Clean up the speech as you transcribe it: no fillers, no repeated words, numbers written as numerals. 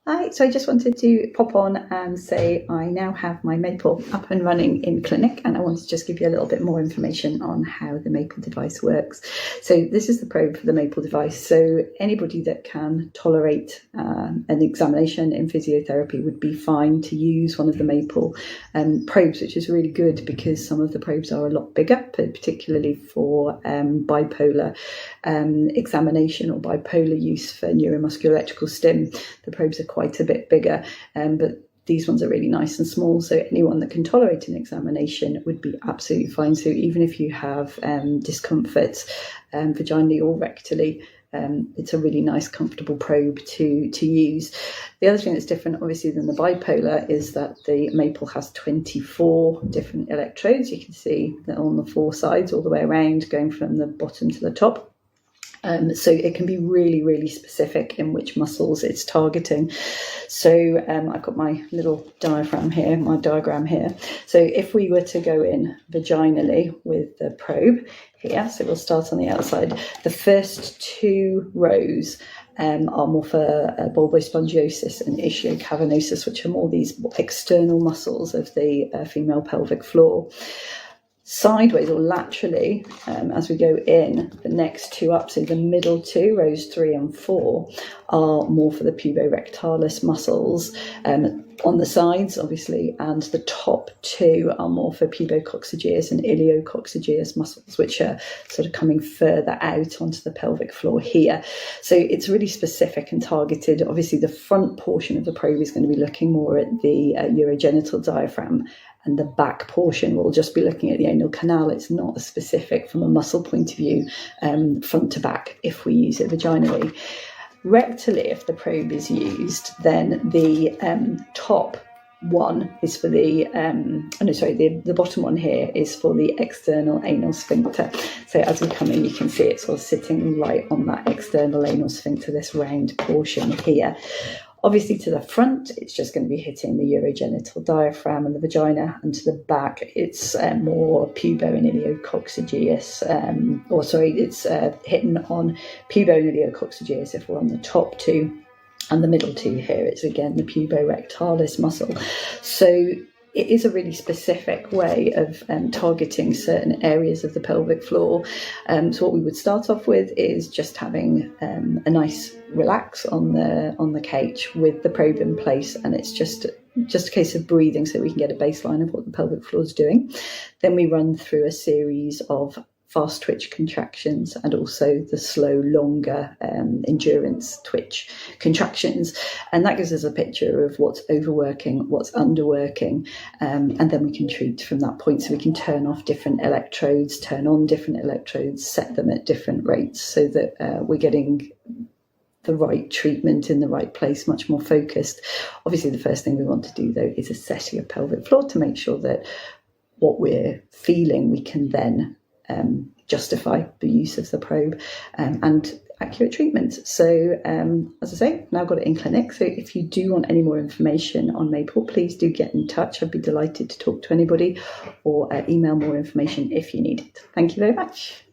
Hi, so I just wanted to pop on and say I now have my Maple up and running in clinic, and I wanted to just give you a little bit more information on how the Maple device works. So this is the probe for the Maple device. So anybody that can tolerate an examination in physiotherapy would be fine to use one of the Maple probes, which is really good because some of the probes are a lot bigger, particularly for bipolar examination or bipolar use for neuromuscular electrical stim. The probes are quite a bit bigger, but these ones are really nice and small, so anyone that can tolerate an examination would be absolutely fine. So even if you have discomfort vaginally or rectally, it's a really nice, comfortable probe to use. The other thing that's different, obviously, than the bipolar is that the Maple has 24 different electrodes. You can see that on the 4 sides, all the way around, going from the bottom to the top. So it can be really, really specific in which muscles it's targeting. So I've got my little diagram here. So if we were to go in vaginally with the probe here, so we'll start on the outside. The first 2 rows are more for bulbospongiosis and ischiocavernosus, which are more these external muscles of the female pelvic floor. Sideways or laterally, as we go in, the next 2 up, so the middle 2, rows 3 and 4, are more for the puborectalis muscles on the sides, obviously, and the top 2 are more for pubococcygeus and iliococcygeus muscles, which are sort of coming further out onto the pelvic floor here. So it's really specific and targeted. Obviously, the front portion of the probe is going to be looking more at the urogenital diaphragm, and the back portion will just be looking at the anal canal. It's not as specific from a muscle point of view, front to back, if we use it vaginally. Rectally, if the probe is used, then the top one is for the the bottom one here is for the external anal sphincter. So as we come in, you can see it's sort of sitting right on that external anal sphincter, this round portion here. Obviously, to the front, it's just going to be hitting the urogenital diaphragm and the vagina, and to the back, it's more pubo and iliococcygeus. It's hitting on pubo and iliococcygeus if we're on the top 2, and the middle 2 here, it's again the puborectalis muscle. So it is a really specific way of targeting certain areas of the pelvic floor. So what we would start off with is just having a nice relax on the couch with the probe in place, and it's just a case of breathing so we can get a baseline of what the pelvic floor is doing. Then we run through a series of fast twitch contractions and also the slow, longer endurance twitch contractions. And that gives us a picture of what's overworking, what's underworking, and then we can treat from that point. So we can turn off different electrodes, turn on different electrodes, set them at different rates so that we're getting the right treatment in the right place, much more focused. Obviously, the first thing we want to do, though, is assess your pelvic floor to make sure that what we're feeling, we can then justify the use of the probe and accurate treatment. So as I say, now got it in clinic. So if you do want any more information on Maple, please do get in touch. I'd be delighted to talk to anybody, or email more information if you need it. Thank you very much.